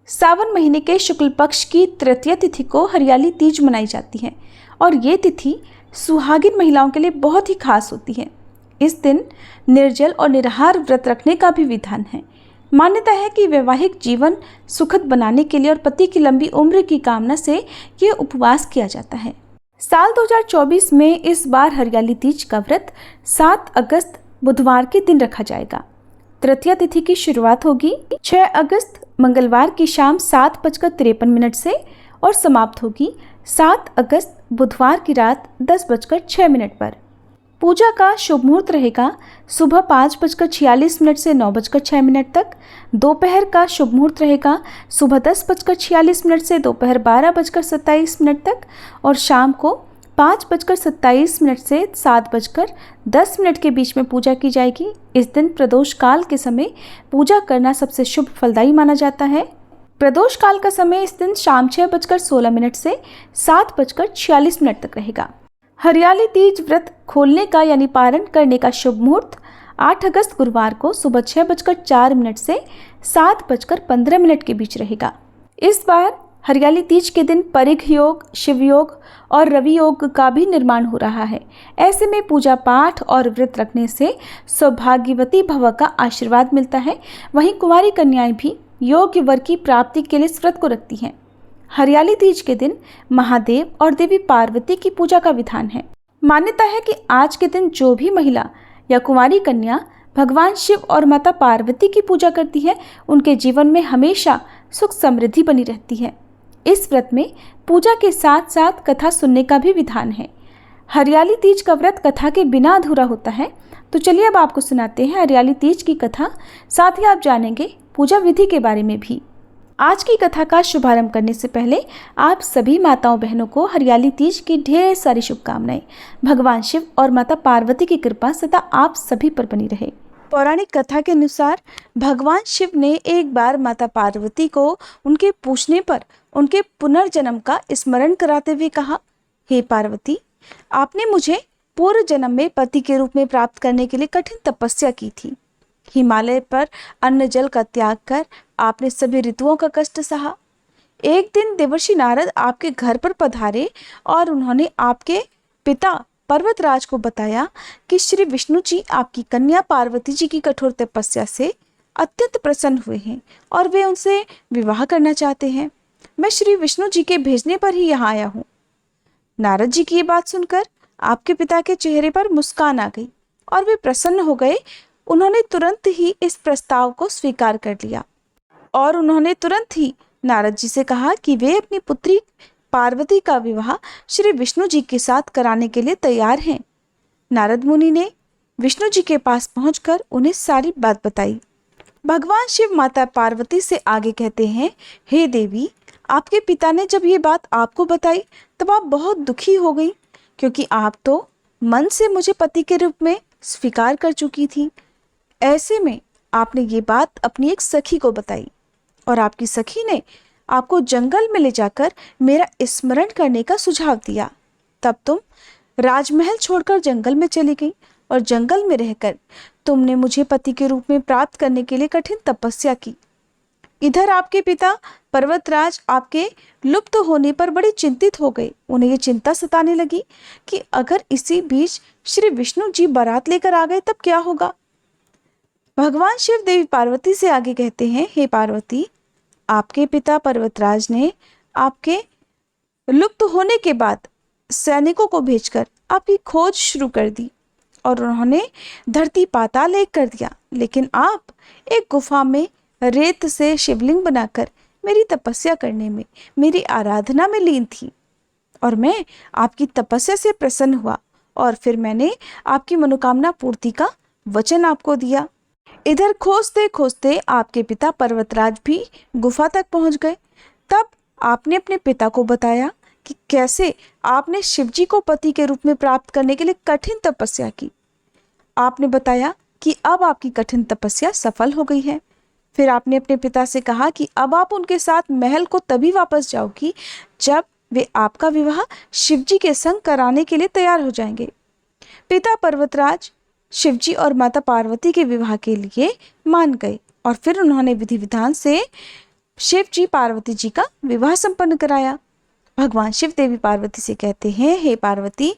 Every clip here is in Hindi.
सावन महीने के शुक्ल पक्ष की तृतीया तिथि को हरियाली तीज मनाई जाती है और ये तिथि सुहागिन महिलाओं के लिए बहुत ही खास होती है। इस दिन निर्जल और निराहार व्रत रखने का भी विधान है। मान्यता है कि वैवाहिक जीवन सुखद बनाने के लिए और पति की लंबी उम्र की कामना से ये उपवास किया जाता है। साल 2024 में इस बार हरियाली तीज का व्रत 7 अगस्त बुधवार के दिन रखा जाएगा। तृतीया तिथि की शुरुआत होगी 6 अगस्त मंगलवार की शाम 7:53 से और समाप्त होगी 7 अगस्त बुधवार की रात 10:06 पर। पूजा का शुभ मुहूर्त रहेगा सुबह 5:46 से 9:06 तक। दोपहर का शुभ मुहूर्त रहेगा सुबह 10:46 से दोपहर 12:27 तक और शाम को 5:27 से 7:10 के बीच में पूजा की जाएगी। इस दिन प्रदोष काल के समय पूजा करना सबसे शुभ फलदायी माना जाता है। प्रदोष काल का समय इस दिन शाम 6:16 से 7:46 तक रहेगा। हरियाली तीज व्रत खोलने का यानी पारण करने का शुभ मुहूर्त 8 अगस्त गुरुवार को सुबह 6:04 से 7:15 के बीच रहेगा। इस बार हरियाली तीज के दिन परिघ योग, शिव योग और रवि योग का भी निर्माण हो रहा है। ऐसे में पूजा पाठ और व्रत रखने से सौभाग्यवती भव का आशीर्वाद मिलता है। वहीं कुंवारी कन्याएं भी योग्य वर की प्राप्ति के लिए इस व्रत को रखती हैं। हरियाली तीज के दिन महादेव और देवी पार्वती की पूजा का विधान है। मान्यता है कि आज के दिन जो भी महिला या कुंवारी कन्या भगवान शिव और माता पार्वती की पूजा करती है, उनके जीवन में हमेशा सुख समृद्धि बनी रहती है। इस व्रत में पूजा के साथ साथ कथा सुनने का भी विधान है। हरियाली तीज का व्रत कथा के बिना अधूरा होता है। तो चलिए अब आपको सुनाते हैं हरियाली तीज की कथा। साथ ही आप जानेंगे पूजा विधि के बारे में भी। आज की कथा का शुभारंभ करने से पहले आप सभी माताओं बहनों को हरियाली तीज की ढेर सारी शुभकामनाएं। भगवान शिव और माता पार्वती की कृपा सदा आप सभी पर बनी रहे। पौराणिक कथा के अनुसार भगवान शिव ने एक बार माता पार्वती को उनके पूछने पर उनके पुनर्जन्म का स्मरण कराते हुए कहा, हे पार्वती, आपने मुझे पूर्व जन्म में पति के रूप में प्राप्त करने के लिए कठिन तपस्या की थी। हिमालय पर अन्न जल का त्याग कर आपने सभी ऋतुओं का कष्ट सहा। एक दिन देवर्षि नारद आपके घर पर पधारे और उन्होंने आपके पिता पर्वतराज को बताया कि श्री विष्णु जी आपकी कन्या पार्वती जी की कठोर तपस्या से अत्यंत प्रसन्न हुए हैं और वे उनसे विवाह करना चाहते हैं। मैं श्री विष्णु जी के भेजने पर ही यहाँ आया हूँ। नारद जी की ये बात सुनकर आपके पिता के चेहरे पर मुस्कान आ गई और वे प्रसन्न हो गए। उन्होंने तुरंत ही इस प्रस्ताव को स्वीकार कर लिया और उन्होंने तुरंत ही नारद जी से कहा कि वे अपनी पुत्री पार्वती का विवाह श्री विष्णु जी के साथ कराने के लिए तैयार हैं। नारद मुनि ने विष्णु जी के पास पहुंचकर उन्हें सारी बात बताई। भगवान शिव माता पार्वती से आगे कहते हैं, हे देवी, आपके पिता ने जब ये बात आपको बताई तब आप बहुत दुखी हो गई, क्योंकि आप तो मन से मुझे पति के रूप में स्वीकार कर चुकी थी। ऐसे में आपने ये बात अपनी एक सखी को बताई और आपकी सखी ने आपको जंगल में ले जाकर मेरा स्मरण करने का सुझाव दिया। तब तुम राजमहल छोड़कर जंगल में चली गई और जंगल में रहकर तुमने मुझे पति के रूप में प्राप्त करने के लिए कठिन तपस्या की। इधर आपके पिता पर्वतराज आपके लुप्त होने पर बड़े चिंतित हो गए। उन्हें ये चिंता सताने लगी कि अगर इसी बीच श्री विष्णु जी बारात लेकर आ गए तब क्या होगा। भगवान शिव देवी पार्वती से आगे कहते हैं, हे पार्वती, आपके पिता पर्वतराज ने आपके लुप्त होने के बाद सैनिकों को भेजकर आपकी खोज शुरू कर दी और उन्होंने धरती पाताल एक कर दिया, लेकिन आप एक गुफा में रेत से शिवलिंग बनाकर मेरी तपस्या करने में, मेरी आराधना में लीन थी और मैं आपकी तपस्या से प्रसन्न हुआ और फिर मैंने आपकी मनोकामना पूर्ति का वचन आपको दिया। इधर खोजते खोजते आपके पिता पर्वतराज भी गुफा तक पहुंच गए। तब आपने अपने पिता को बताया कि कैसे आपने शिवजी को पति के रूप में प्राप्त करने के लिए कठिन तपस्या की। आपने बताया कि अब आपकी कठिन तपस्या सफल हो गई है। फिर आपने अपने पिता से कहा कि अब आप उनके साथ महल को तभी वापस जाओगी जब वे आपका विवाह शिवजी के संग कराने के लिए तैयार हो जाएंगे। पिता पर्वतराज शिवजी और माता पार्वती के विवाह के लिए मान गए और फिर उन्होंने विधि विधान से शिव जी पार्वती जी का विवाह संपन्न कराया। भगवान शिव देवी पार्वती से कहते हैं, हे पार्वती,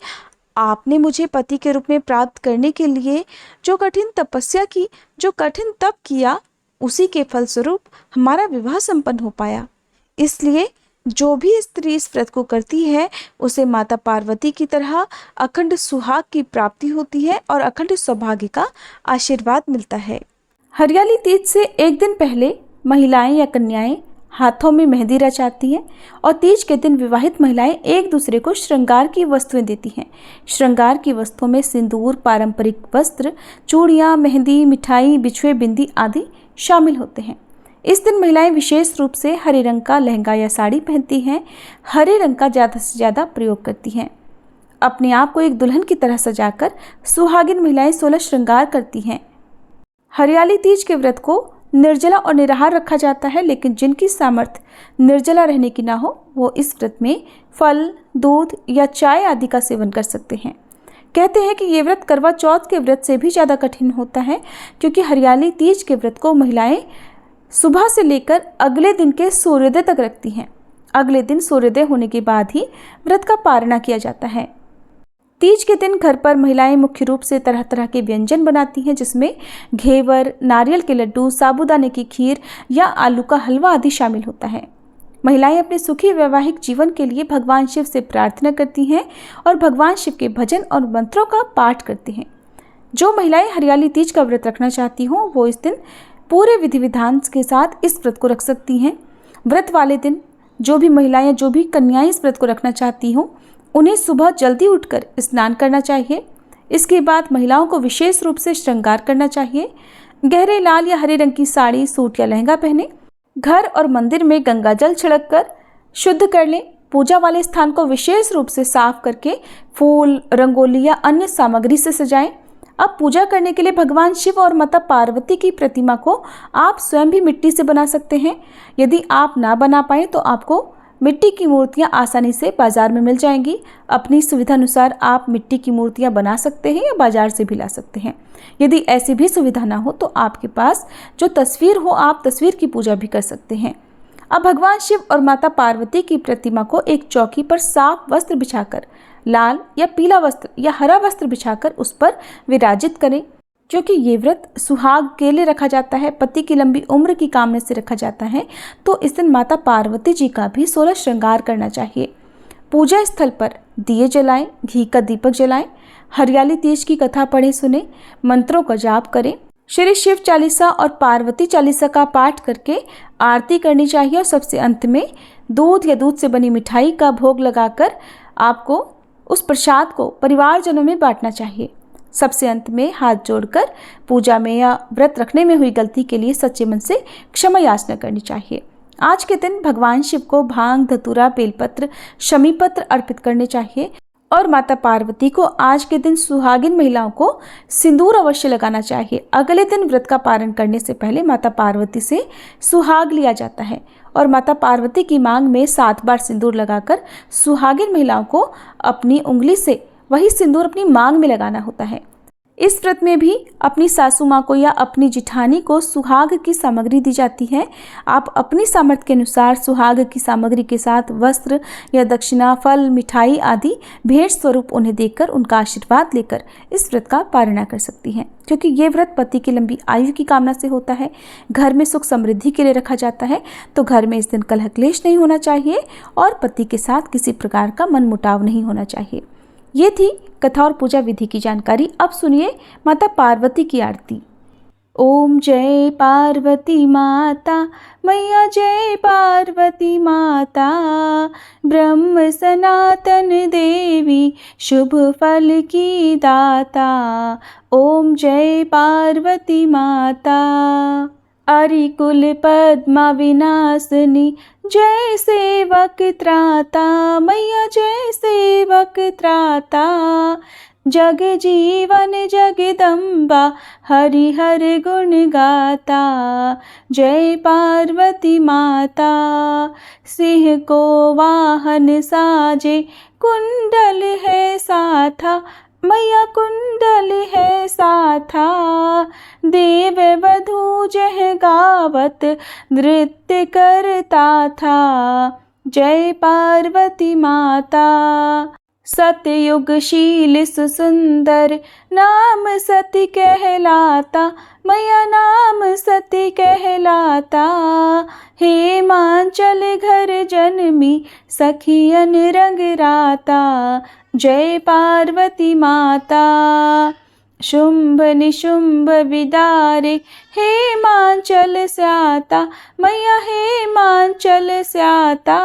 आपने मुझे पति के रूप में प्राप्त करने के लिए जो कठिन तपस्या की, जो कठिन तप किया, उसी के फलस्वरूप हमारा विवाह संपन्न हो पाया। इसलिए जो भी स्त्री इस व्रत को करती है उसे माता पार्वती की तरह अखंड सुहाग की प्राप्ति होती है और अखंड सौभाग्य का आशीर्वाद मिलता है। हरियाली तीज से एक दिन पहले महिलाएं या कन्याएं हाथों में मेहंदी रचाती हैं और तीज के दिन विवाहित महिलाएं एक दूसरे को श्रृंगार की वस्तुएं देती हैं। श्रृंगार की वस्तुओं में सिंदूर, पारंपरिक वस्त्र, चूड़ियां, मेहंदी, मिठाई, बिछुए, बिंदी आदि शामिल होते हैं। इस दिन महिलाएं विशेष रूप से हरे रंग का लहंगा या साड़ी पहनती हैं, हरे रंग का ज़्यादा से ज़्यादा प्रयोग करती हैं। अपने आप को एक दुल्हन की तरह सजाकर सुहागिन महिलाएं 16 श्रृंगार करती हैं। हरियाली तीज के व्रत को निर्जला और निराहार रखा जाता है, लेकिन जिनकी सामर्थ्य निर्जला रहने की ना हो वो इस व्रत में फल, दूध या चाय आदि का सेवन कर सकते हैं। कहते हैं कि ये व्रत करवा चौथ के व्रत से भी ज़्यादा कठिन होता है, क्योंकि हरियाली तीज के व्रत को महिलाएं सुबह से लेकर अगले दिन के सूर्योदय तक रखती हैं। अगले दिन सूर्योदय होने के बाद ही व्रत का पारणा किया जाता है। तीज के दिन घर पर महिलाएं मुख्य रूप से तरह तरह के व्यंजन बनाती हैं, जिसमें घेवर, नारियल के लड्डू, साबूदाने की खीर या आलू का हलवा आदि शामिल होता है। महिलाएं अपने सुखी वैवाहिक जीवन के लिए भगवान शिव से प्रार्थना करती हैं और भगवान शिव के भजन और मंत्रों का पाठ करती हैं। जो महिलाएं हरियाली तीज का व्रत रखना चाहती हों वो इस दिन पूरे विधि विधान के साथ इस व्रत को रख सकती हैं। व्रत वाले दिन जो भी महिलाएं, जो भी कन्याएं इस व्रत को रखना चाहती हों, उन्हें सुबह जल्दी उठकर स्नान करना चाहिए। इसके बाद महिलाओं को विशेष रूप से श्रृंगार करना चाहिए। गहरे लाल या हरे रंग की साड़ी, सूट या लहंगा पहने। घर और मंदिर में गंगा जल छिड़क कर शुद्ध कर लें। पूजा वाले स्थान को विशेष रूप से साफ करके फूल, रंगोली या अन्य सामग्री से सजाएं। अब पूजा करने के लिए भगवान शिव और माता पार्वती की प्रतिमा को आप स्वयं भी मिट्टी से बना सकते हैं। यदि आप ना बना पाए तो आपको मिट्टी की मूर्तियां आसानी से बाजार में मिल जाएंगी। अपनी सुविधा अनुसार आप मिट्टी की मूर्तियां बना सकते हैं या बाजार से भी ला सकते हैं। यदि ऐसी भी सुविधा ना हो तो आपके पास जो तस्वीर हो, आप तस्वीर की पूजा भी कर सकते हैं। अब भगवान शिव और माता पार्वती की प्रतिमा को एक चौकी पर साफ वस्त्र बिछाकर, लाल या पीला वस्त्र या हरा वस्त्र बिछाकर उस पर विराजित करें। क्योंकि ये व्रत सुहाग के लिए रखा जाता है, पति की लंबी उम्र की कामना से रखा जाता है, तो इस दिन माता पार्वती जी का भी 16 श्रृंगार करना चाहिए। पूजा स्थल पर दिए जलाएं, घी का दीपक जलाएं, हरियाली तीज की कथा पढ़े सुने, मंत्रों का जाप करें। श्री शिव चालीसा और पार्वती चालीसा का पाठ करके आरती करनी चाहिए और सबसे अंत में दूध या दूध से बनी मिठाई का भोग लगाकर आपको उस प्रसाद को परिवारजनों में बांटना चाहिए। सबसे अंत में हाथ जोड़कर पूजा में या व्रत रखने में हुई गलती के लिए सच्चे मन से क्षमा याचना करनी चाहिए। आज के दिन भगवान शिव को भांग, धतूरा, बेलपत्र, शमीपत्र अर्पित करने चाहिए और माता पार्वती को आज के दिन सुहागिन महिलाओं को सिंदूर अवश्य लगाना चाहिए। अगले दिन व्रत का पारण करने से पहले माता पार्वती से सुहाग लिया जाता है और माता पार्वती की मांग में 7 बार सिंदूर लगाकर सुहागिन महिलाओं को अपनी उंगली से वही सिंदूर अपनी मांग में लगाना होता है। इस व्रत में भी अपनी सासू माँ को या अपनी जिठानी को सुहाग की सामग्री दी जाती है। आप अपनी सामर्थ्य के अनुसार सुहाग की सामग्री के साथ वस्त्र या दक्षिणा, फल, मिठाई आदि भेंट स्वरूप उन्हें देकर उनका आशीर्वाद लेकर इस व्रत का पारणा कर सकती हैं। क्योंकि ये व्रत पति की लंबी आयु की कामना से होता है, घर में सुख समृद्धि के लिए रखा जाता है, तो घर में इस दिन कलह क्लेश नहीं होना चाहिए और पति के साथ किसी प्रकार का मनमुटाव नहीं होना चाहिए। ये थी कथा और पूजा विधि की जानकारी। अब सुनिए माता पार्वती की आरती। ओम जय पार्वती माता, मैया जय पार्वती माता, ब्रह्म सनातन देवी, शुभ फल की दाता। ओम जय पार्वती माता। अरिकुल पद्मा विनाशनी, जय सेवक त्राता, मैया जय सेवक त्राता। जग जीवन जगदम्बा, हरि हर गुण गाता। जय पार्वती माता। सिंह को वाहन साजे, कुंडल है साथा, मैया कुंडल है साथा, देव वधू जह गावत नृत्य करता था। जय पार्वती माता। सतयुगशील सुसुंदर नाम सती कहलाता, मैया नाम सती कहलाता। हेमांचल घर जन्मी सखियन रंग राता। जय पार्वती माता। शुंभ निशुंभ विदारे हेमांचल स्याता, मैया हेमांचल स्याता।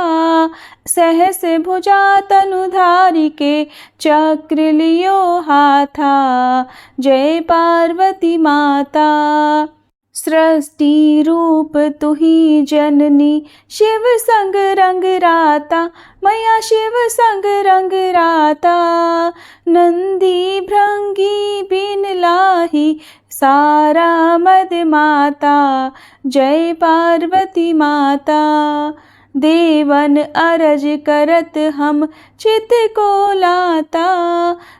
सहस भुजा तनुधारी के चक्र लियो हाथा। जय पार्वती माता। सृष्टि रूप तुही जननी, शिव संग रंग राता, मैया शिव संग रंग राता। नंदी भृंगी बिन लाही सारा मद माता। जय पार्वती माता। देवन अरज करत हम चित को लाता,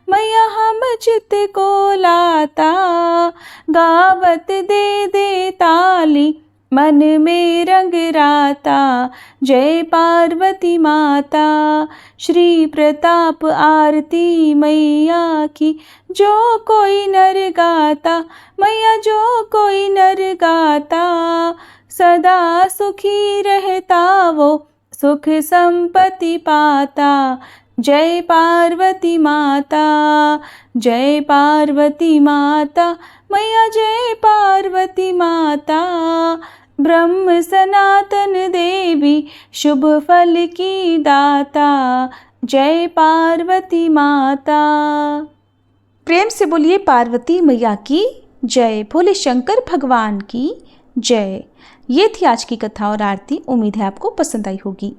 मैया हम चित को लाता। गावत दे दे ताली मन में रंग राता। जय पार्वती माता। श्री प्रताप आरती मैया की, जो कोई नर गाता, मैया जो कोई नर गाता। सदा सुखी रहता वो सुख संपत्ति पाता। जय पार्वती माता। जय पार्वती माता, मैया जय पार्वती माता। ब्रह्म सनातन देवी शुभ फल की दाता। जय पार्वती माता। प्रेम से बोलिए पार्वती मैया की जय। भोले शंकर भगवान की जय। ये थी आज की कथा और आरती। उम्मीद है आपको पसंद आई होगी।